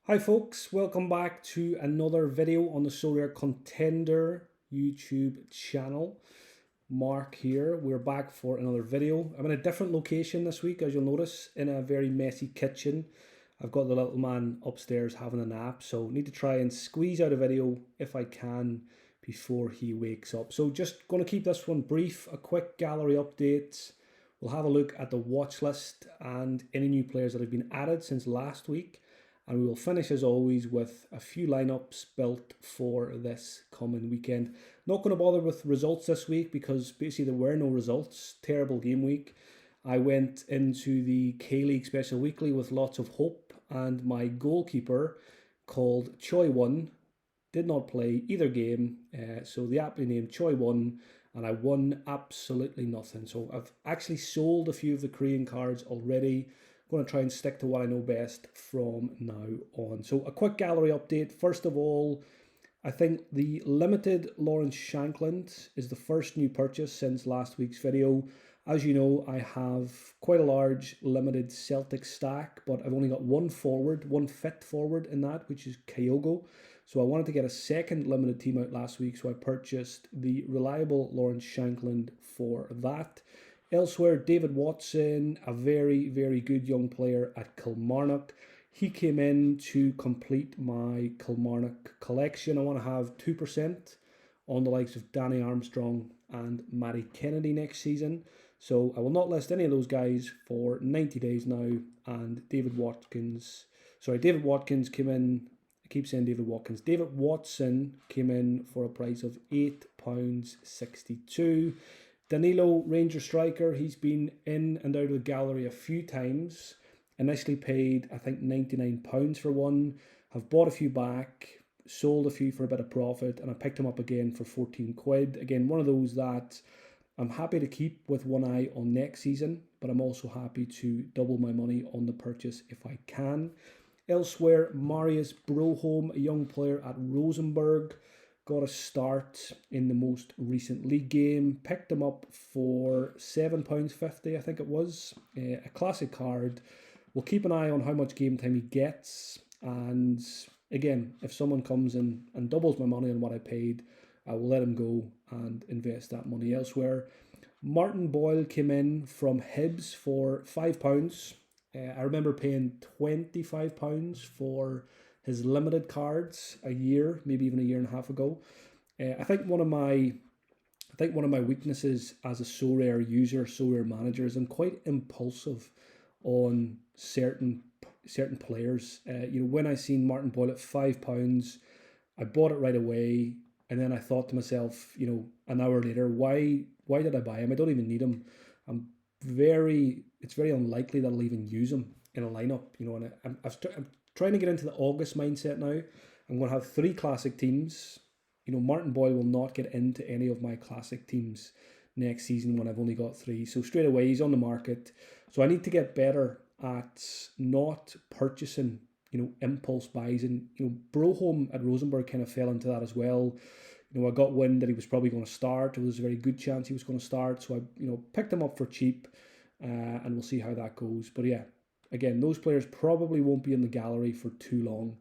Hi folks, welcome back to another video on the Sorare Contender YouTube channel. Mark here, we're back for another video. I'm in a different location this week, as you'll notice, in a very messy kitchen. I've got the little man upstairs having a nap, so need to try and squeeze out a video if I can before he wakes up. So just going to keep this one brief, a quick gallery update. We'll have a look at the watch list and any new players that have been added since last week. And we will finish as always with a few lineups built for this coming weekend. Not going to bother with results this week because basically there were no results. Terrible game week. I went into the K-League Special Weekly with lots of hope, and my goalkeeper, called Choi1, did not play either game. So the aptly named Choi1, and I won absolutely nothing. So I've actually sold a few of the Korean cards already. Going to try and stick to what I know best from now on. So a quick gallery update. First of all, I think the limited Lawrence Shankland is the first new purchase since last week's video. As you know, I have quite a large limited Celtic stack, but I've only got one fit forward in that, which is Kyogo. So I wanted to get a second limited team out last week, so I purchased the reliable Lawrence Shankland for that. Elsewhere, David Watson, a very, very good young player at Kilmarnock. He came in to complete my Kilmarnock collection. I want to have 2% on the likes of Danny Armstrong and Matty Kennedy next season. So I will not list any of those guys for 90 days now. And David Watkins came in. I keep saying David Watkins. David Watson came in for a price of £8.62. Danilo, Ranger striker, he's been in and out of the gallery a few times. Initially paid, I think, £99 for one. Have bought a few back, sold a few for a bit of profit, and I picked him up again for 14 quid. Again, one of those that I'm happy to keep with one eye on next season, but I'm also happy to double my money on the purchase if I can. Elsewhere, Marius Broholm, a young player at Rosenborg, got a start in the most recent league game. Picked him up for £7.50, I think it was. A classic card. We'll keep an eye on how much game time he gets. And again, if someone comes in and doubles my money on what I paid, I will let him go and invest that money elsewhere. Martin Boyle came in from Hibs for £5. I remember paying £25 for his limited cards a year, maybe even a year and a half ago. I think one of my weaknesses as a Sorare user, Sorare manager, is I'm quite impulsive on certain players. When I seen Martin Boyle at £5, I bought it right away, and then I thought to myself, an hour later, why did I buy him? I don't even need him. It's very unlikely that I'll even use him in a lineup. And I'm trying to get into the August mindset now. I'm going to have 3 classic teams. Martin Boyle will not get into any of my classic teams next season when I've only got 3. So straight away, he's on the market. So I need to get better at not purchasing, impulse buys. And, Broholm at Rosenborg kind of fell into that as well. I got wind that he was probably going to start. There was a very good chance he was going to start. So I, picked him up for cheap, and we'll see how that goes. But yeah, again, those players probably won't be in the gallery for too long.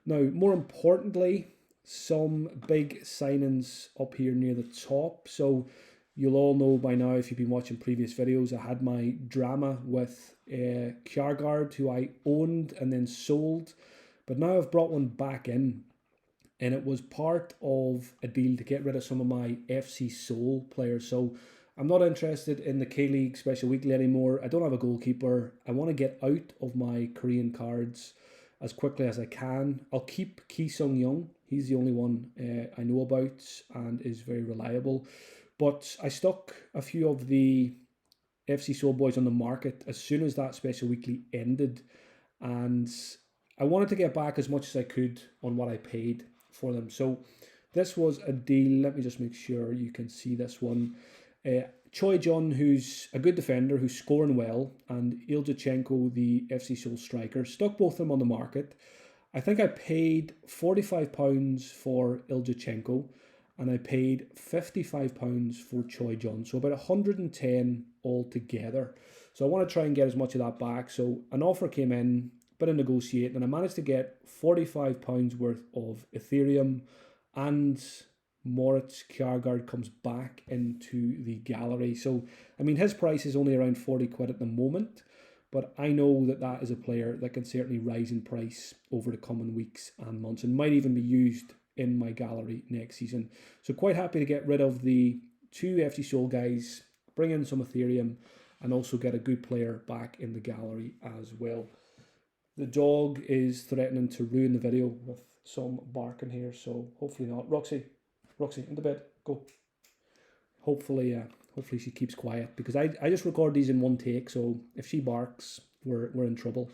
Now, more importantly, some big signings up here near the top. So you'll all know by now, if you've been watching previous videos, I had my drama with Kjaergaard, who I owned and then sold. But now I've brought one back in. And it was part of a deal to get rid of some of my FC Seoul players. So I'm not interested in the K-League Special Weekly anymore. I don't have a goalkeeper. I want to get out of my Korean cards as quickly as I can. I'll keep Ki Sung Young. He's the only one I know about and is very reliable. But I stuck a few of the FC Seoul boys on the market as soon as that Special Weekly ended. And I wanted to get back as much as I could on what I paid for them. So this was a deal. Let me just make sure you can see this one. Choi Jun, who's a good defender, who's scoring well, and Iljachenko, the FC Seoul striker, stuck both of them on the market. I think I paid £45 for Iljachenko, and I paid £55 for Choi Jun, so about 110 altogether. So I want to try and get as much of that back. So an offer came in bit of negotiating, and I managed to get £45 worth of Ethereum, and Moritz Kjærgaard comes back into the gallery. So, I mean, his price is only around 40 quid at the moment, but I know that that is a player that can certainly rise in price over the coming weeks and months, and might even be used in my gallery next season. So quite happy to get rid of the two FC Soul guys, bring in some Ethereum, and also get a good player back in the gallery as well. The dog is threatening to ruin the video with some barking here, so hopefully not. Roxy, into bed, go. Hopefully she keeps quiet, because I just record these in one take, so if she barks, we're in trouble.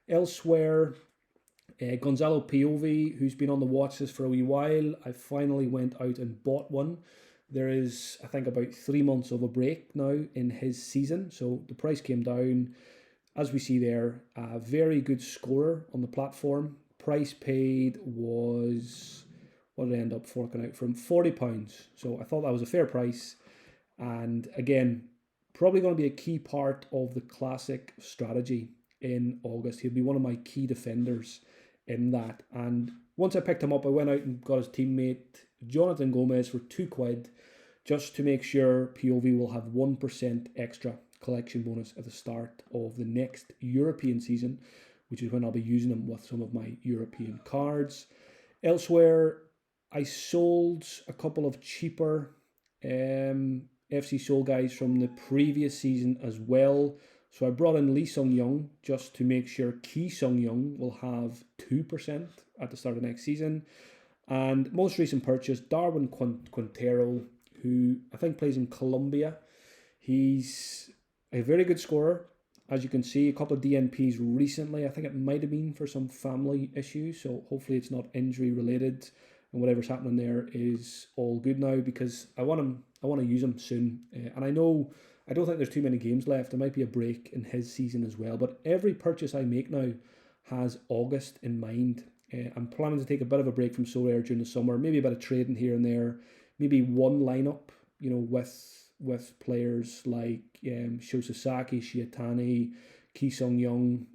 Elsewhere, Gonzalo POV, who's been on the watch list for a wee while, I finally went out and bought one. There is, I think, about 3 months of a break now in his season, so the price came down. As we see there, a very good scorer on the platform. Price paid was, what did I end up forking out from? £40. So I thought that was a fair price. And again, probably going to be a key part of the classic strategy in August. He'll be one of my key defenders in that. And once I picked him up, I went out and got his teammate Jonathan Gomez for £2, just to make sure POV will have 1% extra collection bonus at the start of the next European season, which is when I'll be using them with some of my European cards. Elsewhere, I sold a couple of cheaper FC Soul guys from the previous season as well. So I brought in Lee Sung Young just to make sure Ki Sung Young will have 2% at the start of next season. And most recent purchase, Darwin Quintero, who I think plays in Colombia. He's a very good scorer. As you can see, a couple of DNPs recently. I think it might have been for some family issues, so hopefully it's not injury related, and whatever's happening there is all good now, because I want to use him soon. And I don't think there's too many games left. There might be a break in his season as well, but every purchase I make now has August in mind. I'm planning to take a bit of a break from Sorare during the summer, maybe a bit of trading here and there, maybe one lineup, with players like Sho Sasaki, Shiatani, Ki Sung Young.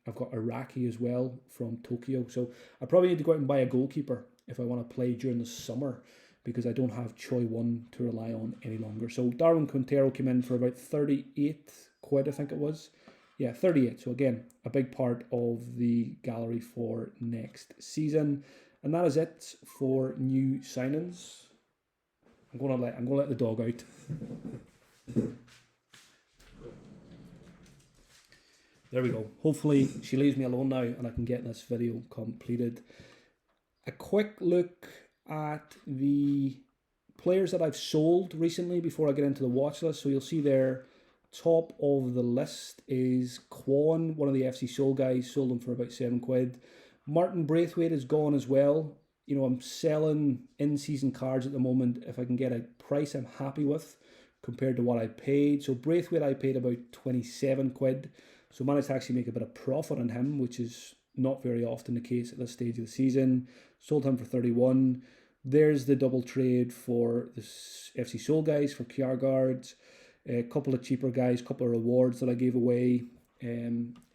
I've got Iraqi as well from Tokyo. So I probably need to go out and buy a goalkeeper if I want to play during the summer, because I don't have Choi 1 to rely on any longer. So Darwin Quintero came in for about 38 quid, I think it was. Yeah, 38. So again, a big part of the gallery for next season. And that is it for new signings. I'm gonna let the dog out. There we go. Hopefully she leaves me alone now and I can get this video completed. A quick look at the players that I've sold recently before I get into the watch list. So you'll see there, top of the list is Kwon, one of the FC Soul guys. Sold him for about £7. Martin Braithwaite is gone as well. I'm selling in-season cards at the moment if I can get a price I'm happy with compared to what I paid. So Braithwaite I paid about £27. So managed to actually make a bit of profit on him, which is not very often the case at this stage of the season. Sold him for 31. There's the double trade for the FC Soul guys for Kjærgaard. A couple of cheaper guys, couple of rewards that I gave away.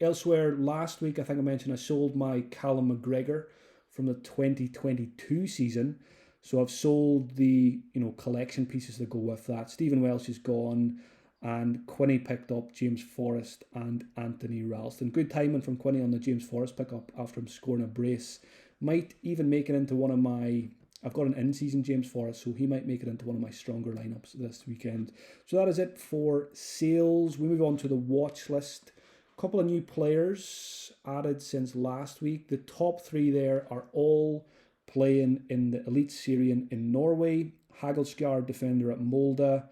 Elsewhere, last week I think I mentioned I sold my Callum McGregor from the 2022 season. So I've sold the collection pieces that go with that. Stephen Welsh is gone, and Quinny picked up James Forrest and Anthony Ralston. Good timing from Quinny on the James Forrest pickup after him scoring a brace. Might even make it into one of my... I've got an in-season James Forrest, so he might make it into one of my stronger lineups this weekend. So that is it for sales. We move on to the watch list. Couple of new players added since last week. The top three there are all playing in the Elite Syrian in Norway. Hagelskjær, defender at Molde.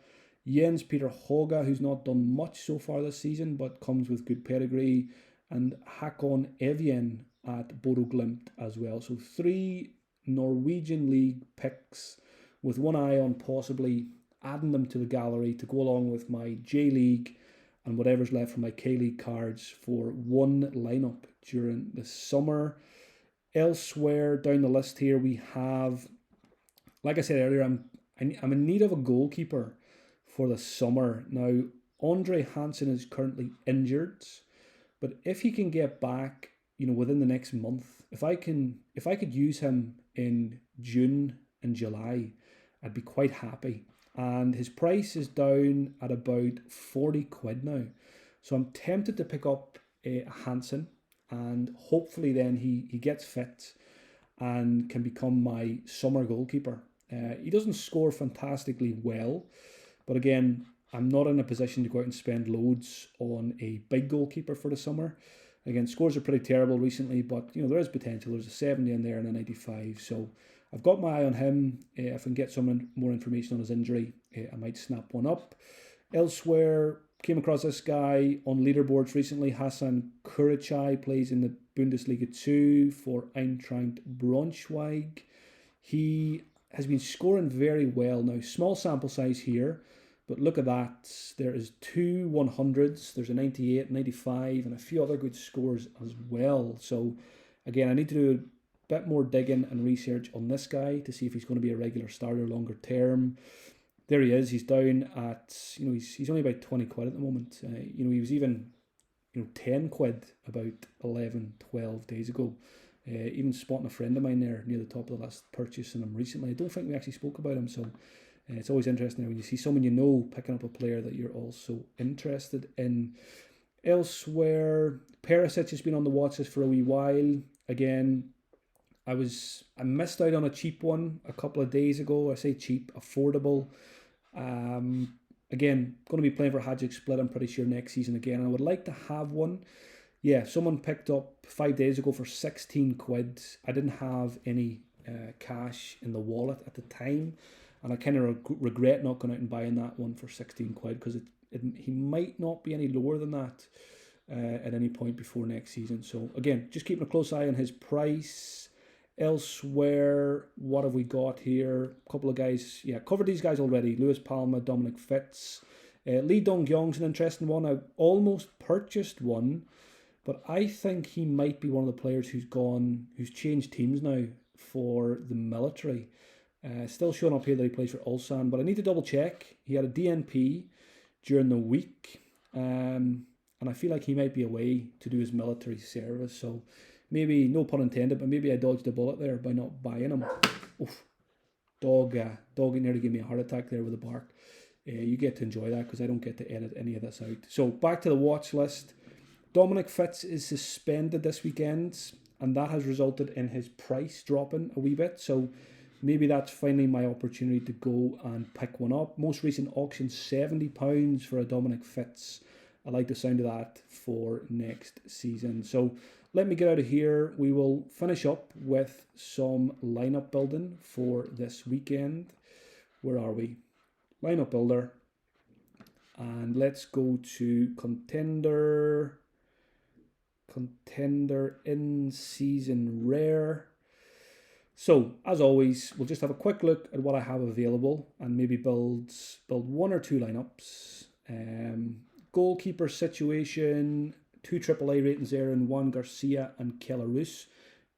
Jens Peter Hoga, who's not done much so far this season, but comes with good pedigree. And Hakon Evjen at Bodo Glimt as well. So 3 Norwegian League picks with one eye on possibly adding them to the gallery to go along with my J-League and whatever's left from my K-League cards for one lineup during the summer. Elsewhere down the list here we have, like I said earlier, I'm in need of a goalkeeper for the summer. Now, Andre Hansen is currently injured, But if he can get back, within the next month, if I could use him in June and July, I'd be quite happy. And his price is down at about 40 quid now. So I'm tempted to pick up a Hansen, and hopefully then he gets fit and can become my summer goalkeeper. He doesn't score fantastically well, but again, I'm not in a position to go out and spend loads on a big goalkeeper for the summer. Again, scores are pretty terrible recently, but there is potential. There's a 70 in there and a 95. So I've got my eye on him. If I can get some more information on his injury, I might snap one up. Elsewhere, came across this guy on leaderboards recently. Hassan Kuricay plays in the Bundesliga 2 for Eintracht Braunschweig. He has been scoring very well now. Small sample size here, but look at that. There is 2 100s. There's a 98, 95, and a few other good scores as well. So again, I need to do a bit more digging and research on this guy to see if he's going to be a regular starter longer term. There he is. He's down at, he's only about 20 quid at the moment. He was even, 10 quid about 11, 12 days ago. Even spotting a friend of mine there near the top of the list purchasing him recently. I don't think we actually spoke about him, so it's always interesting when you see someone picking up a player that you're also interested in. Elsewhere, Perisic has been on the watch list for a wee while. Again, I missed out on a cheap one a couple of days ago. I say cheap, affordable. Again, going to be playing for Hajduk Split, I'm pretty sure, next season again. And I would like to have one. Yeah, someone picked up 5 days ago for 16 quid. I didn't have any cash in the wallet at the time. And I kind of regret not going out and buying that one for 16 quid because he might not be any lower than that at any point before next season. So again, just keeping a close eye on his price. Elsewhere, what have we got here? A couple of guys, covered these guys already. Lewis Palma, Dominic Fitz. Lee Dong-gyong's an interesting one. I've almost purchased one, but I think he might be one of the players who's changed teams now for the military. Still showing up here that he plays for Ulsan, but I need to double check. He had a DNP during the week, and I feel like he might be away to do his military service, so maybe, no pun intended, but maybe I dodged a bullet there by not buying him. Oof. Dog nearly gave me a heart attack there with a bark. You get to enjoy that because I don't get to edit any of this out. So back to the watch list. Dominic Fitz is suspended this weekend, and that has resulted in his price dropping a wee bit. So maybe that's finally my opportunity to go and pick one up. Most recent auction, £70 for a Dominic Fitz. I like the sound of that for next season. So let me get out of here. We will finish up with some lineup building for this weekend. Where are we? Lineup builder. And let's go to Contender. Contender in season rare. So as always, we'll just have a quick look at what I have available and maybe build 1 or 2 lineups. Goalkeeper situation, 2 AAA ratings there in Juan Garcia and Kelarus.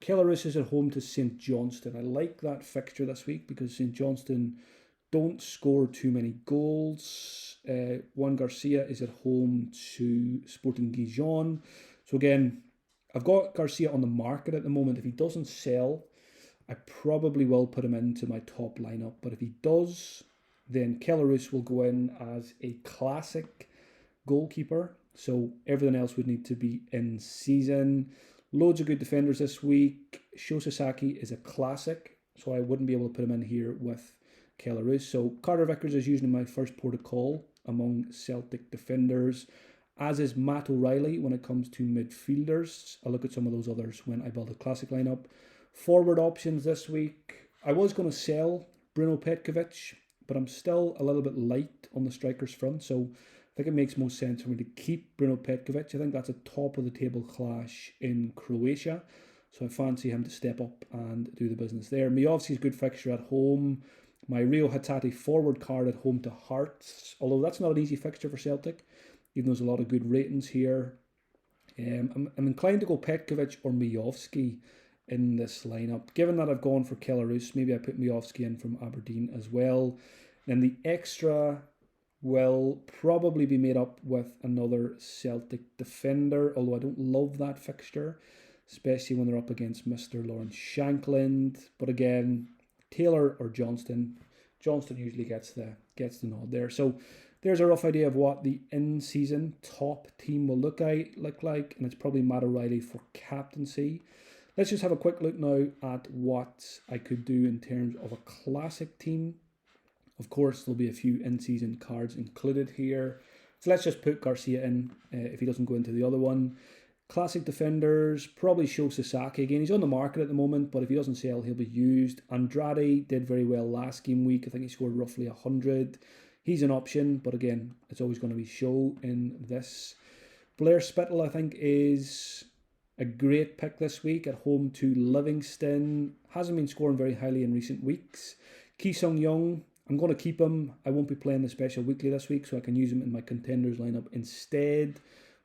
Kelarus is at home to St Johnstone. I like that fixture this week because St Johnstone don't score too many goals. Juan Garcia is at home to Sporting Gijon. So again, I've got Garcia on the market at the moment. If he doesn't sell, I probably will put him into my top lineup. But if he does, then Kelarus will go in as a classic goalkeeper. So everything else would need to be in season. Loads of good defenders this week. Sho Sasaki is a classic, so I wouldn't be able to put him in here with Kelarus. So Carter Vickers is usually my first port of call among Celtic defenders, as is Matt O'Reilly when it comes to midfielders. I'll look at some of those others when I build a classic lineup. Forward options this week. I was going to sell Bruno Petkovic, but I'm still a little bit light on the strikers front, so I think it makes most sense for me to keep Bruno Petkovic. I think that's a top of the table clash in Croatia, so I fancy him to step up and do the business there. Miovski's good fixture at home. My Rio Hatate forward card at home to Hearts, although that's not an easy fixture for Celtic, even though there's a lot of good ratings here. I'm inclined to go Petkovic or Miovski in this lineup. Given that I've gone for Kelarus, maybe I put Miovski in from Aberdeen as well. Then the extra will probably be made up with another Celtic defender, although I don't love that fixture, especially when they're up against Mr. Lawrence Shankland. But again, Taylor or Johnston. Johnston usually gets the nod there. So there's a rough idea of what the in-season top team will look like, and it's probably Matt O'Reilly for captaincy. Let's just have a quick look now at what I could do in terms of a classic team. Of course, there'll be a few in-season cards included here. So let's just put Garcia in if he doesn't go into the other one. Classic defenders, probably Sho Sasaki again. He's on the market at the moment, but if he doesn't sell, he'll be used. Andrade did very well last game week. I think he scored roughly 100. He's an option, but again, it's always going to be Sho in this. Blair Spittle, I think, is a great pick this week at home to Livingston. Hasn't been scoring very highly in recent weeks. Ki Sung Young, I'm going to keep him. I won't be playing the special weekly this week, so I can use him in my contenders lineup instead.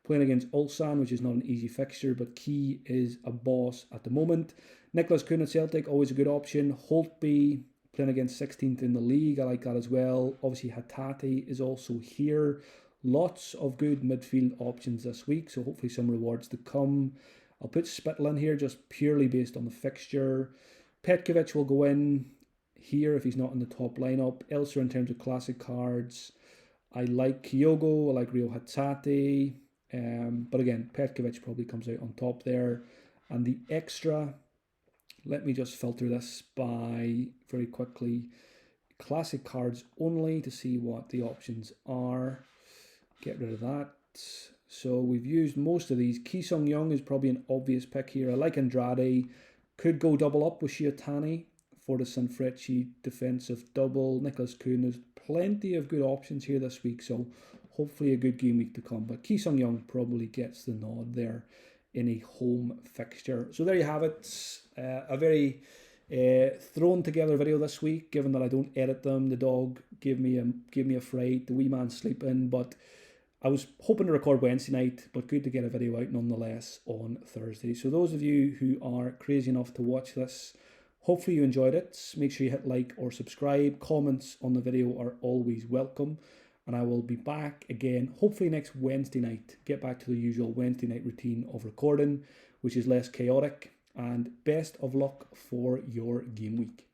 Playing against Ulsan, which is not an easy fixture, but Key is a boss at the moment. Nicholas Kuhn at Celtic, always a good option. Holtby, playing against 16th in the league, I like that as well. Obviously, Hatate is also here. Lots of good midfield options this week, so hopefully some rewards to come. I'll put Spittle in here just purely based on the fixture. Petkovic will go in here if he's not in the top lineup. Elsewhere in terms of classic cards, I like Kyogo, I like Rio Hatate. But again, Petkovic probably comes out on top there. And the extra, let me just filter this by very quickly. Classic cards only to see what the options are. Get rid of that. So we've used most of these. Ki Sung Young is probably an obvious pick here. I like Andrade. Could go double up with Shiotani for the Sanfrecce defensive double. Nicholas Kuhn, there's plenty of good options here this week. So hopefully a good game week to come. But Ki Sung Young probably gets the nod there in a home fixture. So there you have it. A very thrown together video this week, given that I don't edit them. The dog gave me a fright. The wee man's sleeping, but I was hoping to record Wednesday night, but good to get a video out nonetheless on Thursday. So those of you who are crazy enough to watch this, hopefully you enjoyed it. Make sure you hit like or subscribe. Comments on the video are always welcome. And I will be back again, hopefully next Wednesday night. Get back to the usual Wednesday night routine of recording, which is less chaotic. And best of luck for your game week.